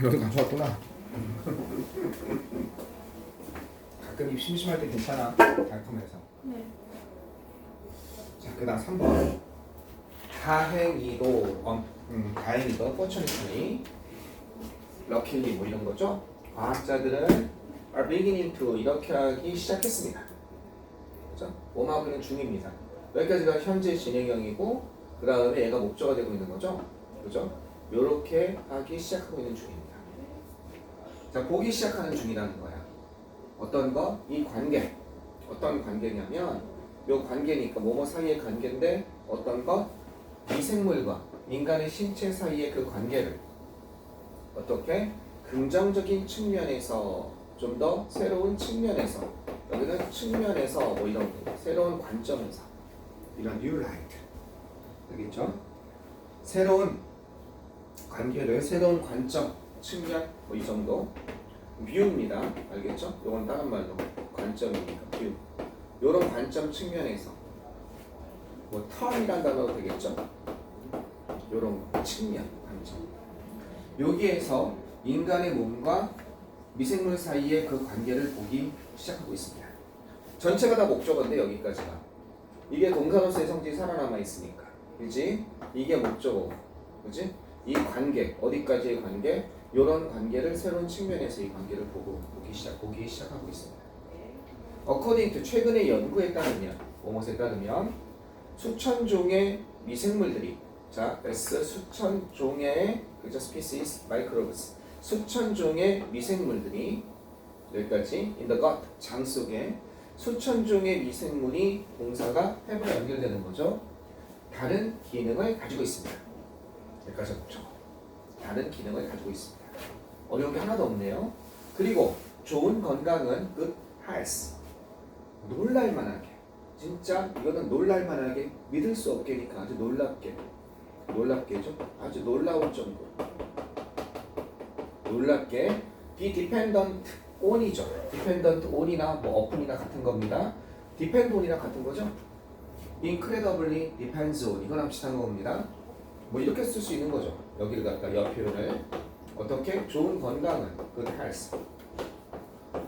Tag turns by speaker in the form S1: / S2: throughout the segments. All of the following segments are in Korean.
S1: 너도 가져왔구나. 가끔 입 심심할 때 괜찮아. 달콤해서.
S2: 네.
S1: 자, 그다음 3번. 다행히도 fortunately, luckily 뭐 이런 거죠. 과학자들은 are beginning to 이렇게 하기 시작했습니다. 그죠? 뭐하고는 중입니다. 여기까지가 현재 진행형이고 그 다음에 얘가 목적어가 되고 있는 거죠. 그죠? 요렇게 하기 시작하고 있는 중입니다. 자, 보기 시작하는 중이라는 거야. 어떤 거? 이 관계. 어떤 관계냐면 요 관계니까 뭐뭐 사이의 관계인데 어떤 거? 미생물과 인간의 신체 사이의 그 관계를 어떻게? 긍정적인 측면에서 좀 더 새로운 측면에서 여기는 측면에서 뭐 이런 거 새로운 관점에서 이런 new light 알겠죠? 새로운 관계를 새로운 관점 측면 뭐 이 정도 view입니다. 알겠죠? 이건 다른 말로 관점이니까 view 요런 관점 측면에서 뭐 턴이란 단어도 되겠죠? 요런 측면 관점 여기에서 인간의 몸과 미생물 사이의 그 관계를 보기 시작하고 있습니다. 전체가 다 목적어인데 여기까지가 이게 동사로서의 성질이 살아남아 있으니까 그지? 이게 목적어 그지? 이 관계 어디까지의 관계? 이런 관계를 새로운 측면에서 이 관계를 보기 시작하고 있습니다. According to 최근의 연구에 따르면 뭐뭐에 따르면 수천 종의 미생물들이 자 S 수천 종의 그죠? species microbes 수천 종의 미생물들이 여기까지 in the gut 장 속에 수천 종의 미생물이 동사가 have로 연결되는 거죠. 다른 기능을 가지고 있습니다. 여기까지 목적. 다른 기능을 가지고 있습니다. 어려운 게 하나도 없네요. 그리고 좋은 건강은 good health. 놀랄만하게 진짜 이거는 놀랄만하게 믿을 수 없게니까 아주 놀랍게죠. 아주 놀라울 정도. 놀랍게 be dependent on이죠. dependent on이나 뭐 upon이나 같은 겁니다. depend on이랑 같은 거죠. incredibly depends on 이거랑 비슷한 겁니다. 뭐 이렇게 쓸 수 있는 거죠. 여기를 갖다 옆 표현을 어떻게 좋은 건강은 good health.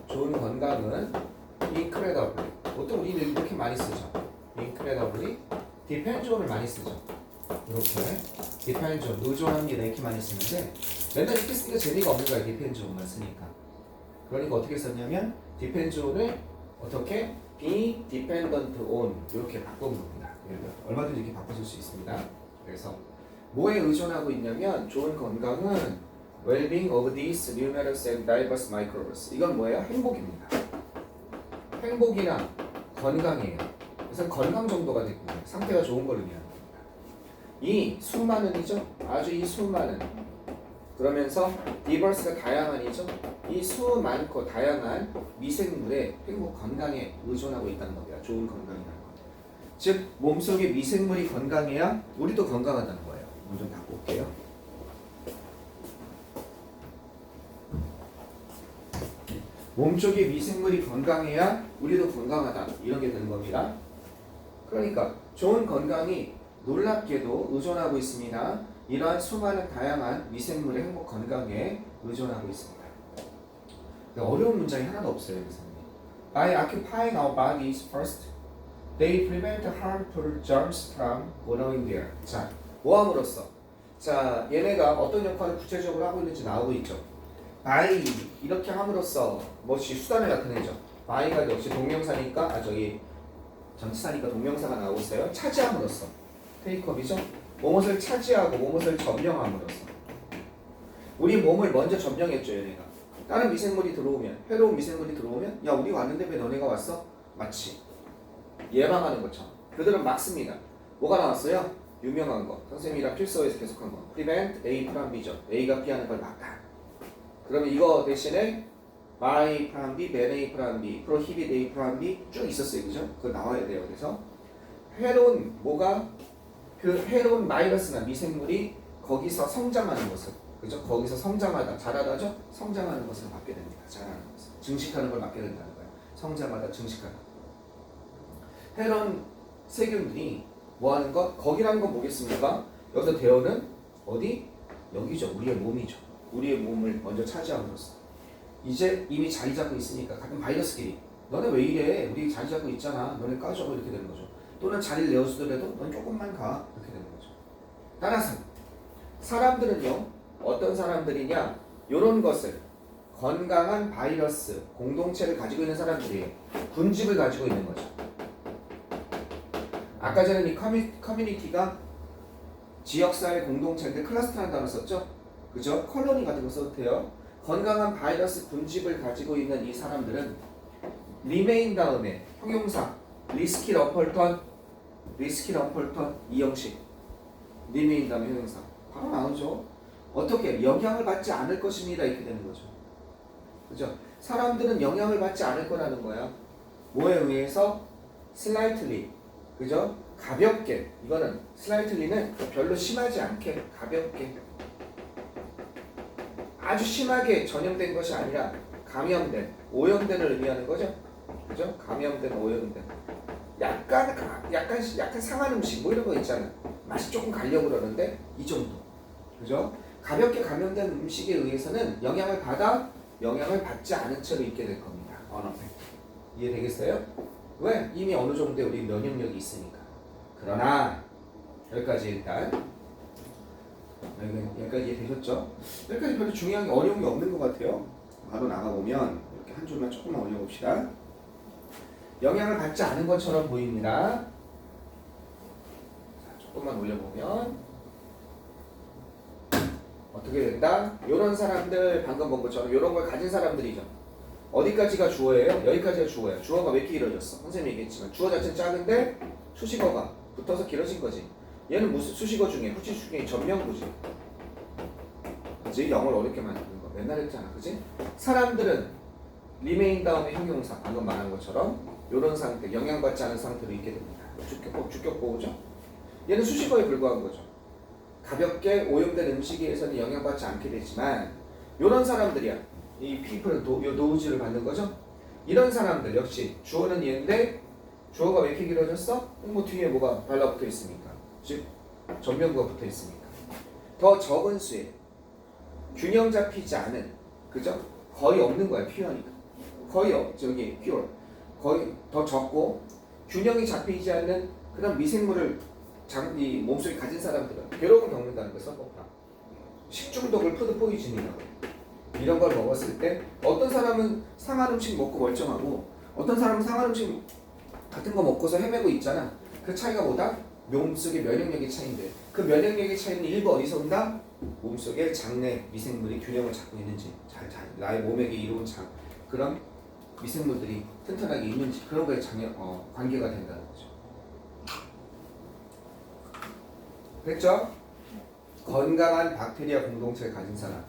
S1: 좋은 건강은 incredibly 보통 우리는 이렇게 많이 쓰죠. incredibly depends on을 많이 쓰죠. 이렇게 depends on 의존합니다 이렇게 많이 쓰는데 맨날 이렇게 쓰니까 재미가 없는 거야. depends on만 쓰니까. 그러니까 어떻게 썼냐면 depends on을 어떻게 be dependent on 이렇게 바꾼 겁니다. 얼마든지 이렇게 바꿔줄 수 있습니다. 그래서 뭐에 의존하고 있냐면 좋은 건강은 well-being of these numerous and diverse microbes 이건 뭐예요? 행복입니다. 행복이랑 건강이에요. 그래서 건강 정도가 됐고요. 상태가 좋은 걸 의미하는 겁니다. 이 수많은이죠. 아주 이 수많은 그러면서 diverse가 다양한이죠. 이 수 많고 다양한 미생물의 행복 건강에 의존하고 있다는 겁니다. 좋은 건강이라는 거. 즉 몸속의 미생물이 건강해야 우리도 건강하다는 거예요. 먼저 닫고 올게요. 몸속의 미생물이 건강해야 우리도 건강하다 이런 게 되는 겁니다. 그러니까 좋은 건강이 놀랍게도 의존하고 있습니다. 이러한 수많은 다양한 미생물의 행복 건강에 의존하고 있습니다. 어려운 문장이 하나도 없어요. By occupying our bodies first, they prevent harmful germs from growing there. 자, 뭐함으로써? 자, 얘네가 어떤 역할을 구체적으로 하고 있는지 나오고 있죠. by 이렇게 함으로써 뭐지 수단을 나타내죠. by가 역시 동명사니까 저기 전치사니까 동명사가 나오고 있어요. 차지함으로써 테이크업이죠. 뭐뭇을 차지하고 뭐뭇을 점령함으로써 우리 몸을 먼저 점령했죠. 얘네가 다른 미생물이 들어오면 해로운 미생물이 들어오면 야 우리 왔는데 왜 너네가 왔어? 마치 예방하는 것처럼 그들은 막습니다. 뭐가 나왔어요? 유명한 거 선생님이랑 필서에서 계속한 거 prevent A from B죠. A가 B하는 걸 막다. 그러면 이거 대신에 by A from B, ban A from B, prohibit A from B 쭉 있었어요. 그죠? 그거 나와야 돼요. 그래서 해로운 뭐가 그 해로운 바이러스나 미생물이 거기서 성장하는 것을 그죠? 거기서 성장하다, 자라다죠? 성장하는 것을 막게 됩니다. 자라는 것을. 증식하는 걸 막게 된다는 거예요. 성장하다, 증식하다. 해로운 세균들이 뭐 하는 것? 거기라는 건 뭐겠습니까? 여기서 대어는 어디? 여기죠. 우리의 몸이죠. 우리의 몸을 먼저 차지함으로써 이제 이미 자리 잡고 있으니까 같은 바이러스끼리 너네 왜 이래? 우리 자리 잡고 있잖아. 너네 까져. 이렇게 되는 거죠. 또는 자리를 내어주더라도 넌 조금만 가. 이렇게 되는 거죠. 따라서 사람들은요. 어떤 사람들이냐? 이런 것을 건강한 바이러스 공동체를 가지고 있는 사람들이에요. 군집을 가지고 있는 거죠. 아까 전에 이 커뮤니티가 지역사회 공동체인데 클러스터라는 단어 썼죠? 그죠? 컬러니 같은 거 써도 돼요. 건강한 바이러스 군집을 가지고 있는 이 사람들은 remain 다음에 형용사 리스키 러펄턴 이 형식 remain 다음에 형용사 바로 나오죠. 어떻게? 영향을 받지 않을 것입니다. 이렇게 되는 거죠. 그죠? 사람들은 영향을 받지 않을 거라는 거야. 뭐에 의해서? slightly. 그죠? 가볍게. 이거는 slightly는 별로 심하지 않게 가볍게. 아주 심하게 전염된 것이 아니라 감염된, 오염된을 의미하는 거죠. 그죠? 감염된, 오염된. 약간 상한 음식 뭐 이런 거 있잖아. 맛이 조금 가려고 그러는데 이 정도. 그죠? 가볍게 감염된 음식에 의해서는 영향을 받지 않은 채로 있게 될 겁니다. 언어팩. 이해되겠어요? 왜? 이미 어느 정도의 우리 면역력이 있으니까. 그러나 여기까지 일단 여기까지 이해되셨죠? 여기까지 별로 중요한 게 어려운 게 없는 것 같아요. 바로 나가보면 이렇게 한 줄만 조금만 올려봅시다. 영향을 받지 않은 것처럼 보입니다. 자, 조금만 올려보면 어떻게 된다? 이런 사람들 방금 본 것처럼 이런 걸 가진 사람들이죠. 어디까지가 주어예요? 여기까지가 주어예요. 주어가 왜 이렇게 길어졌어? 선생님이 얘기했지만 주어 자체는 작은데 수식어가 붙어서 길어진 거지. 얘는 무슨 수식어 중에 후치수 중에 전명구지. 그지? 영어를 어렵게 만드는 거 맨날 했잖아. 그지? 사람들은 remain 다음에 형용사 방금 말한 것처럼 이런 상태, 영향받지 않은 상태로 있게 됩니다. 주격보호죠? 얘는 수식어에 불과한 거죠. 가볍게 오염된 음식에서는 영향받지 않게 되지만 이런 사람들이야. 이 people은 요 노우즈를 받는 거죠. 이런 사람들 역시 주어는 얘인데 주어가 왜 이렇게 길어졌어? 뭐 뒤에 뭐가 달라붙어 있으니까. 즉 전면구가 붙어 있으니까. 더 적은 수에 균형 잡히지 않은, 그죠? 거의 없는 거야. 퓨어니까. 저기 퓨어. 거의 더 적고 균형이 잡히지 않는 그런 미생물을 이 몸속에 가진 사람들은 괴로움을 겪는다는 거예요. 서포트가. 식중독을 푸드 포이즌이라고. 이런 걸 먹었을 때 어떤 사람은 상한 음식 먹고 멀쩡하고 어떤 사람은 상한 음식 같은 거 먹고서 헤매고 있잖아. 그 차이가 뭐다? 몸속의 면역력의 차이인데 그 면역력의 차이는 일부 어디서 온다? 몸속에 장내 미생물이 균형을 잡고 있는지 나의 몸에게 이로운 그런 미생물들이 튼튼하게 있는지 그런 거에 관계가 된다는 거죠. 됐죠? 건강한 박테리아 공동체를 가진 사람,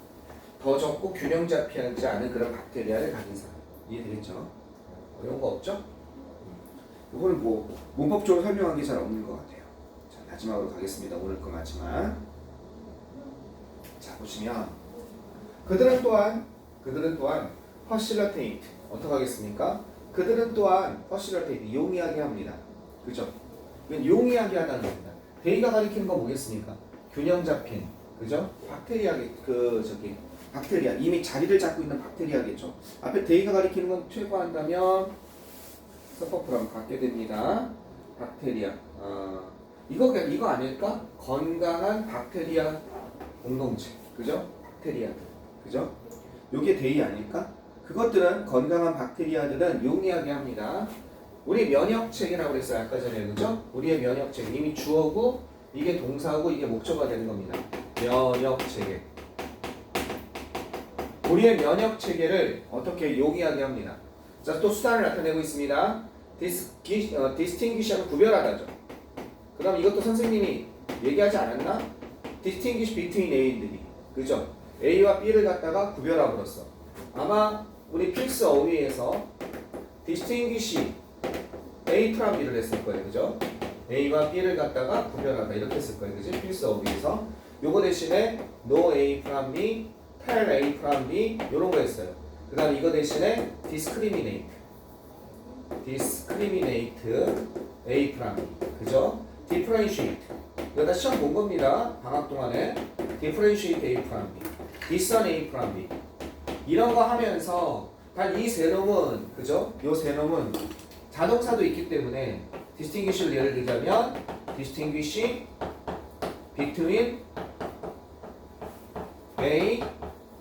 S1: 더 적고 균형 잡히지 않은 그런 박테리아를 가진 사람. 이해되겠죠? 어려운 거 없죠? 이거는 뭐 문법적으로 설명한 게 잘 없는 것 같아요. 자, 마지막으로 가겠습니다. 오늘 거 마지막. 자, 보시면 그들은 또한 퍼실러테이트 어떻게 하겠습니까? 그들은 또한 퍼실러테이트 용이하게 합니다. 그죠? 이건 용이하게 하다는 겁니다. 데이가 가리키는 건 뭐겠습니까? 균형 잡힌, 그죠? 박테리아 이미 자리를 잡고 있는 박테리아겠죠. 앞에 데이가 가리키는 건 최고한다면 서퍼프랑 갖게 됩니다. 박테리아. 이거 아닐까? 건강한 박테리아 공동체, 그죠? 박테리아들, 그죠? 요게 데이 아닐까? 그것들은 건강한 박테리아들은 용이하게 합니다. 우리 면역 체계라고 그랬어요. 아까 전에, 그죠? 우리의 면역 체계 이미 주어고 이게 동사고 이게 목적어가 되는 겁니다. 면역 체계. 우리의 면역 체계를 어떻게 용이하게 합니다. 자, 또 수단을 나타내고 있습니다. distinguish하면 구별하다죠. 그럼 이것도 선생님이 얘기하지 않았나? distinguish between A들이, 그죠? A와 B를 갖다가 구별함으로써 아마 우리 필수 어휘에서 distinguish A from B를 했을 거예요, 그죠? A와 B를 갖다가 구별하다 이렇게 했을 거예요, 그죠? 필수 어휘에서 요거 대신에 no A from B, tell A from B 요런 거 했어요. 그 다음 이거 대신에 discriminate A from B, 그죠? differentiate 이거 다 시험 본 겁니다. 방학 동안에 differentiate A from B this one A from B. 이런 거 하면서 단 이 세 놈은 그죠? 요 세 놈은 자동사도 있기 때문에 distinguish를 예를 들자면 distinguish between A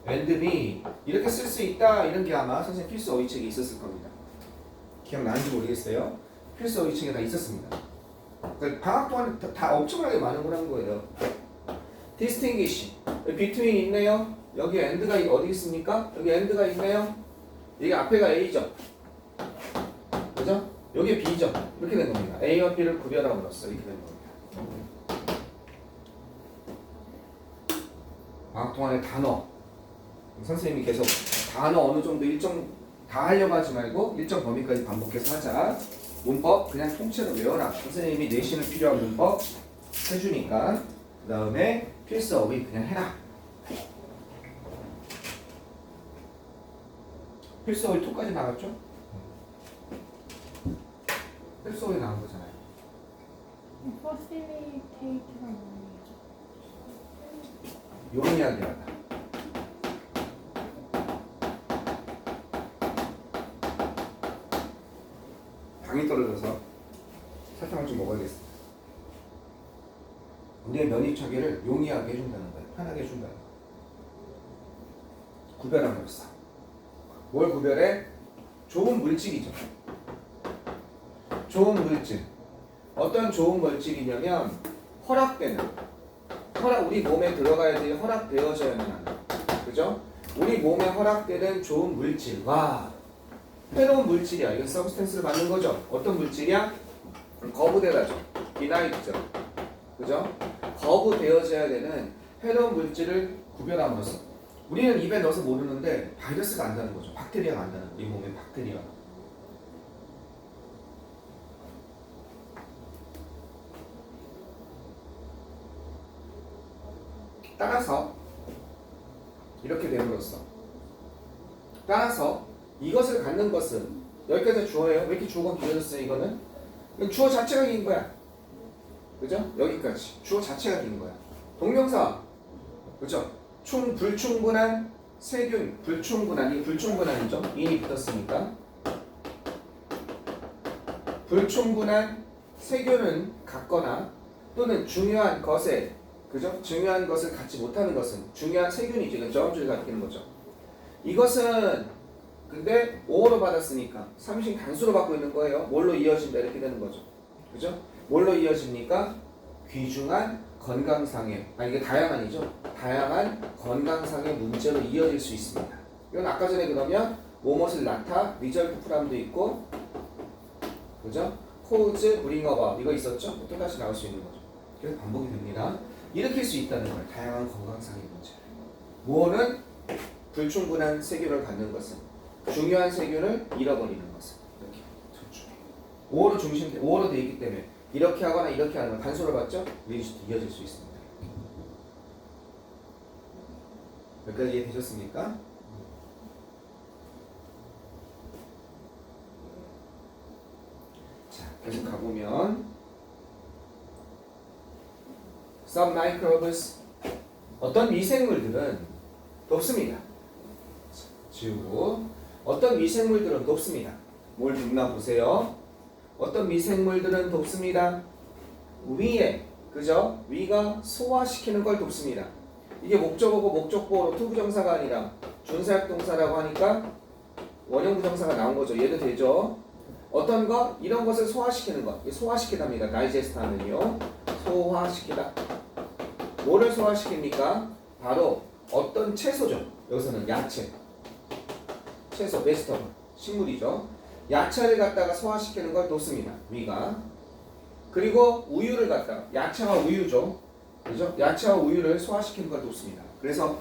S1: and B 이렇게 쓸 수 있다 이런 게 아마 선생님 필수 어휘책에 있었을 겁니다. 기억나는지 모르겠어요. 필수 어휘책에 다 있었습니다. 그러니까 방학 동안 다 엄청나게 많은 거라는 거예요. distinguish between 있네요. 여기 and가 어디 있습니까? 여기 and가 있네요. 여기 앞에가 A죠. 그죠? 여기 B죠. 이렇게 된 겁니다. A와 B를 구별함으로써 이렇게 된 겁니다. 방학 동안에 단어 선생님이 계속 단어 어느 정도 일정 다 하려고 하지 말고 일정 범위까지 반복해서 하자. 문법 그냥 통째로 외워라. 선생님이 내신을 필요한 문법 해주니까 그 다음에 필수 어휘 그냥 해라. 필수 어휘 2까지 나갔죠? 필수 어휘 나온 거잖아요.
S2: facilitate가 뭐예요?
S1: 용이하게 하다. 당이 떨어져서 설탕을 좀 먹어야겠어. 우리의 면역 체계를 용이하게 해준다는 거예요. 편하게 해준다는 거예요. 구별함으로써. 뭘 구별해? 좋은 물질이죠. 좋은 물질. 어떤 좋은 물질이냐면 허락되는 우리 몸에 들어가야 될 허락되어져야만 하는 그죠? 우리 몸에 허락되는 좋은 물질과 새로운 물질이야. 이건 서브스텐스를 받는 거죠. 어떤 물질이야? 거부되다죠. 디나이드죠. 그죠? 거부되어져야 되는 새로운 물질을 구별함으로써 우리는 입에 넣어서 모르는데 바이러스가 안다는 거죠. 박테리아가 안다는 거죠. 우리 몸에 박테리아. 따라서 이렇게 됨으로써 따라서 이것을 갖는 것은 여기까지 주어예요. 왜 이렇게 주어가 길어졌어요? 이거는 주어 자체가 긴 거야. 그죠? 여기까지 주어 자체가 긴 거야. 동명사 그죠? 불충분한 세균 불충분한 이 불충분한이죠. 인이 붙었으니까 불충분한 세균은 갖거나 또는 중요한 것에 그죠? 중요한 것을 갖지 못하는 것은 중요한 세균이죠. 이건 저음줄을 갖기는 거죠. 이것은 근데 5어로 받았으니까 3인칭 단수로 받고 있는 거예요. 뭘로 이어진다 이렇게 되는 거죠. 그죠? 뭘로 이어집니까? 귀중한 건강상의 이게 다양한이죠. 다양한 건강상의 문제로 이어질 수 있습니다. 이건 아까 전에 그러면 뭐뭇을 나타 리절트 프람도 있고 그죠? 코즈 브링어바 이거 있었죠? 또 다시 나올 수 있는 거죠. 그래서 반복이 됩니다. 일으킬 수 있다는 거예요. 다양한 건강상의 문제. 뭐는 불충분한 세균을 갖는 것은 중요한 세균을 잃어버리는 것은 이렇게 둘 중에 5어로 되어 있기 때문에 이렇게 하거나 이렇게 하는 건 단수로 봤죠? 이어질 수 있습니다. 여기까지 이해되셨습니까? 자, 계속 가보면 Some microbes 어떤 미생물들은 높습니다. 지우고 어떤 미생물들은 높습니다. 뭘 눕나 보세요. 어떤 미생물들은 돕습니다. 위에 그죠? 위가 소화시키는 걸 돕습니다. 이게 목적어고 목적보로 투부정사가 아니라 준사역동사라고 하니까 원형부정사가 나온 거죠. 얘도 되죠. 어떤 것? 이런 것을 소화시키는 것. 소화시키답니다. 다이제스트 하면요. 소화시키다. 뭐를 소화시킵니까? 바로 어떤 채소죠. 여기서는 야채. 채소, 베지터블. 식물이죠. 야채를 갖다가 소화시키는 걸 놓습니다. 위가. 그리고 우유를 갖다가 야채와 우유죠. 그죠? 야채와 우유를 소화시키는 걸 놓습니다. 그래서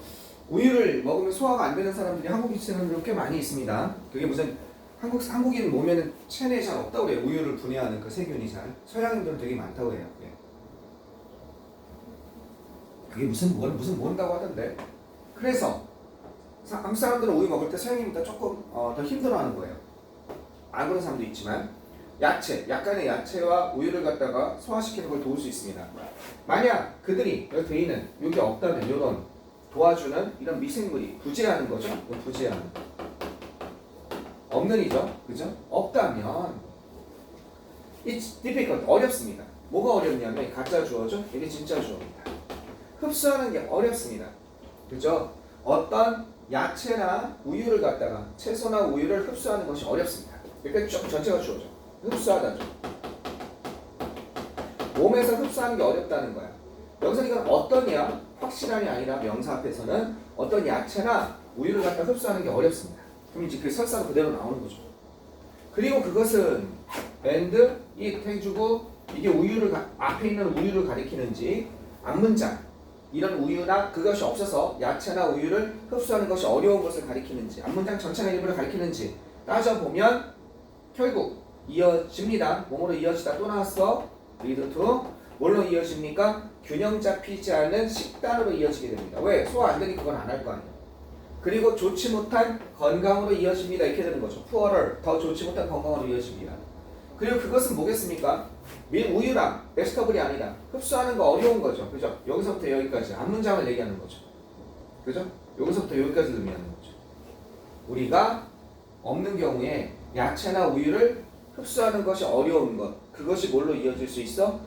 S1: 우유를 먹으면 소화가 안 되는 사람들이 한국인들은 꽤 많이 있습니다. 그게 무슨 한국인 몸에는 체내에 잘 없다고 그래요. 우유를 분해하는 그 세균이 잘. 서양인들은 되게 많다고 해요. 그게 무슨 모른다고 하던데. 그래서 한국 사람들은 우유 먹을 때 서양인보다 조금 더 힘들어하는 거예요. 안 그런 사람도 있지만 야채, 약간의 야채와 우유를 갖다가 소화시키는 걸 도울 수 있습니다. 만약 그들이 여기 돼 있는 여기 없다면 이런 도와주는 이런 미생물이 부재하는 거죠. 부재하는. 없는이죠. 그죠? 없다면 it's difficult. 어렵습니다. 뭐가 어렵냐면 가짜 주어죠. 이게 진짜 주어입니다. 흡수하는 게 어렵습니다. 그죠? 어떤 야채나 우유를 갖다가 채소나 우유를 흡수하는 것이 어렵습니다. 그러니까 쭉 전체가 주어져. 흡수하다죠. 몸에서 흡수하는 게 어렵다는 거야. 여기서 이건 어떤이야? 확실함이 아니라 명사 앞에서는 어떤 야채나 우유를 갖다 흡수하는 게 어렵습니다. 그럼 이제 그 설사가 그대로 나오는 거죠. 그리고 그것은 and it 해주고 이게 우유를 앞에 있는 우유를 가리키는지 앞문장 이런 우유나 그것이 없어서 야채나 우유를 흡수하는 것이 어려운 것을 가리키는지 앞문장 전체나 일부를 가리키는지 따져보면 결국 이어집니다. 몸으로 이어지다 또 나왔어. lead to 뭘로 이어집니까? 균형 잡히지 않은 식단으로 이어지게 됩니다. 왜? 소화 안 되니 그건 안 할 거 아니에요. 그리고 좋지 못한 건강으로 이어집니다. 이렇게 되는 거죠. poorer, 더 좋지 못한 건강으로 이어집니다. 그리고 그것은 뭐겠습니까? 우유랑 베스터블이 아니라 흡수하는 거 어려운 거죠. 그죠? 여기서부터 여기까지 앞문장을 얘기하는 거죠. 그죠? 여기서부터 여기까지를 의미하는 거죠. 우리가 없는 경우에 야채나 우유를 흡수하는 것이 어려운 것, 그것이 뭘로 이어질 수 있어?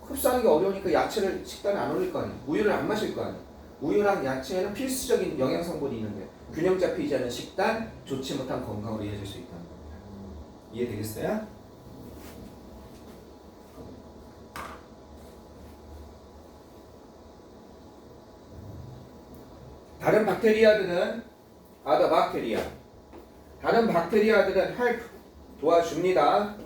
S1: 흡수하는 게 어려우니까 야채를 식단에 안 올릴 거 아니야. 우유를 안 마실 거 아니야. 우유랑 야채에는 필수적인 영양 성분이 있는데 균형 잡히지 않은 식단, 좋지 못한 건강으로 이어질 수 있다는 겁니다. 이해되겠어요? 다른 박테리아들은 other bacteria. 다른 박테리아들은 help 도와줍니다.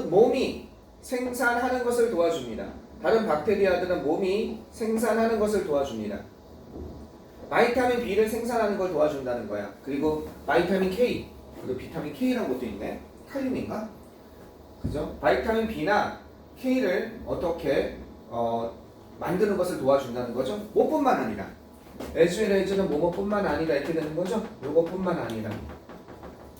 S1: 몸이 생산하는 것을 도와줍니다. 다른 박테리아들은 몸이 생산하는 것을 도와줍니다. 바이타민 B를 생산하는 걸 도와준다는 거야. 그리고 바이타민 K, 그리고 비타민 K라는 것도 있네. 칼륨인가? 그죠? 바이타민 B나 K를 어떻게 만드는 것을 도와준다는 거죠. 뭐뿐만 아니라 as well as는 뭐뭐뿐만 아니라 이렇게 되는 거죠. 요거뿐만 아니라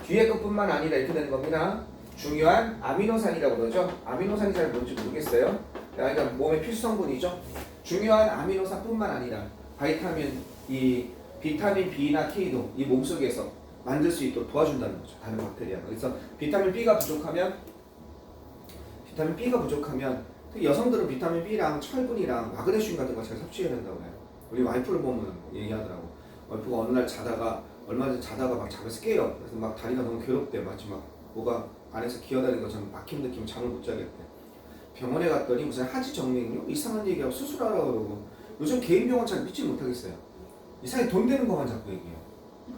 S1: 뒤에 것뿐만 아니라 이렇게 되는 겁니다. 중요한 아미노산이라고 그러죠. 아미노산이 잘 뭔지 모르겠어요. 그러니까 몸의 필수 성분이죠. 중요한 아미노산뿐만 아니라 비타민 B나 K도 이 몸속에서 만들 수 있도록 도와준다는 거죠. 다른 박테리아가. 그래서 비타민 B가 부족하면 특히 여성들은 비타민 B랑 철분이랑 마그네슘 같은 거 잘 섭취해야 된다고 해요. 우리 와이프를 보면 얘기하더라고. 와이프가 어느 날 얼마 전에 자다가 막 잠에서 깨요. 그래서 막 다리가 너무 괴롭대. 마치 막 뭐가 안에서 기어다니는 것처럼 막힌 느낌에 잠을 못 자겠대. 병원에 갔더니 무슨 하지 정맥류 이상한 얘기하고 수술하라고 그러고 요즘 개인 병원 잘 믿지 못하겠어요. 이상하게 돈 되는 것만 자꾸 얘기해요.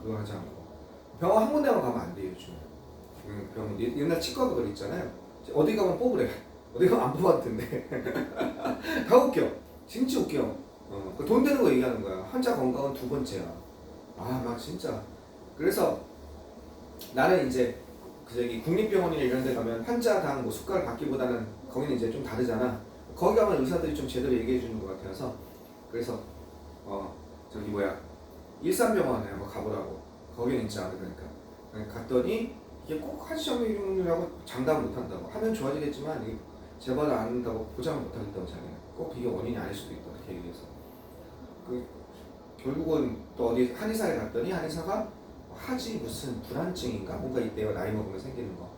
S1: 그거 하지 않고 병원 한 군데만 가면 안 돼요 요즘. 병원 옛날 치과가 그랬잖아요. 어디 가면 뽑으래. 어디 가면 안 뽑아도 된대. 다 웃겨. 진짜 웃겨. 돈 되는 거 얘기하는 거야. 환자 건강은 두 번째야. 막 진짜. 그래서 나는 이제 국립병원이나 이런 데 가면 환자당 뭐 숟가락 받기보다는 거기는 이제 좀 다르잖아. 거기 가면 의사들이 좀 제대로 얘기해 주는 것 같아서 그래서 일산병원에 한번 가보라고. 거기는 진짜 그러니까 갔더니 이게 꼭 하지정맥류라고 장담 못한다고. 하면 좋아지겠지만 이게 재발을 안 한다고 보장을 못하겠다고 자기는. 꼭 이게 원인이 아닐 수도 있다 이렇게 얘기해서. 결국은 또 어디 한의사에 갔더니 한의사가 하지 무슨 불안증인가 뭔가 있대요. 나이 먹으면 생기는 거.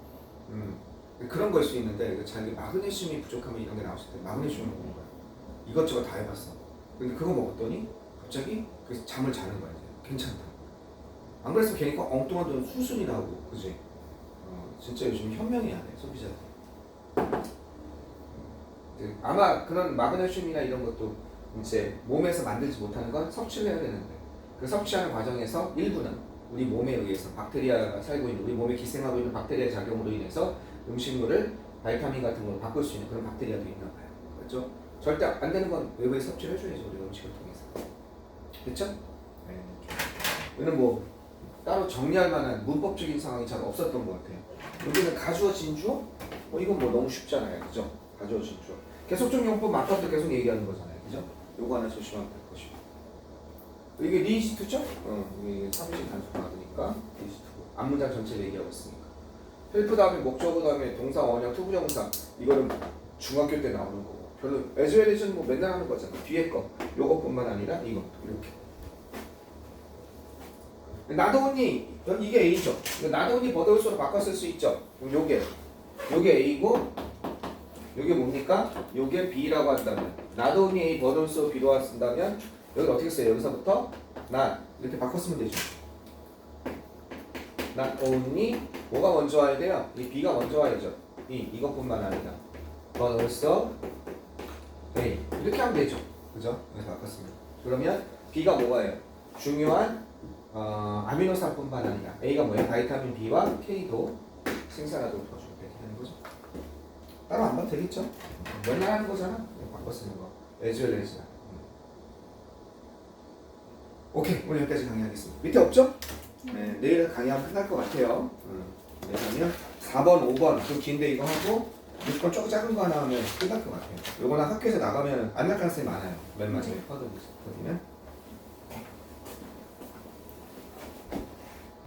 S1: 그런 걸 수 있는데 자기 마그네슘이 부족하면 이런 게 나올 수 있대. 마그네슘을 먹는 거야. 이것저것 다 해봤어. 근데 그거 먹었더니 갑자기 그래서 잠을 자는 거야. 이제. 괜찮다. 안 그랬으면 괜히 엉뚱한 돈 수순이라 하고, 그지? 진짜 요즘 현명해야 돼 소비자들. 아마 그런 마그네슘이나 이런 것도 이제 몸에서 만들지 못하는 건 섭취를 해야 되는데 그 섭취하는 과정에서 일부는 우리 몸에 의해서 박테리아가 살고 있는 우리 몸에 기생하고 있는 박테리아의 작용으로 인해서 음식물을 바이타민 같은 걸로 바꿀 수 있는 그런 박테리아도 있나 봐요. 그렇죠? 절대 안 되는 건 외부에 섭취를 해줘야죠. 우리 음식을 통해서. 그렇죠? 네. 이거는 뭐 따로 정리할 만한 문법적인 상황이 잘 없었던 것 같아요. 여기는 가주어 진주어? 이건 뭐 너무 쉽잖아요. 그죠? 가주어 진주어. 계속적 용법 아까부터 계속 얘기하는 거잖아요. 그죠? 요거 하나 조심하면 될 것이고. 이게 리스트죠? 이게 3식 단수 받으니까 리스트고. 앞문장 전체를 얘기하고 있으니까. 헬프 다음에 목적어 다음에 동사 원형 투부정사. 이거는 중학교 때 나오는 거고. 별로 as well as는 뭐 맨날 하는 거잖아. 뒤에 거 요것뿐만 아니라 이거 이렇게. 나도니 이게 A죠. 나도니 버더울소로 바꿔 쓸 수 있죠. 그럼 요게 A고 요게 뭡니까? 요게 B라고 한다면 나도니 A 버더울소 B로 쓴다면 여기 어떻게 써요? 여기서부터 나 이렇게 바꿔 쓰면 되죠. not only 뭐가 먼저 와야 돼요? 이 B가 먼저 와야죠. 이것뿐만 아니라 but also A 이렇게 하면 되죠. 그죠? 그래서 바꿨습니다. 그러면 B가 뭐예요? 중요한 아미노산뿐만 아니라 A가 뭐예요? 바이타민 B와 K도 생산하도록 도와주게 되는 거죠. 따로 안 봐도 되겠죠? 맨날 하는 거잖아. 바꿔 쓰는 거. as well as. 오케이, 오늘 여기까지 강의하겠습니다. 밑에 없죠? 네, 내일 강의하면 끝날 것 같아요. 왜냐면 4번, 5번 좀 긴데 이거 하고 6번 조금 작은 거 하나 하면 끝날 것 같아요. 요거는 학교에서 나가면 안 날 가능성이 많아요. 맨 마지막에 퍼드리면.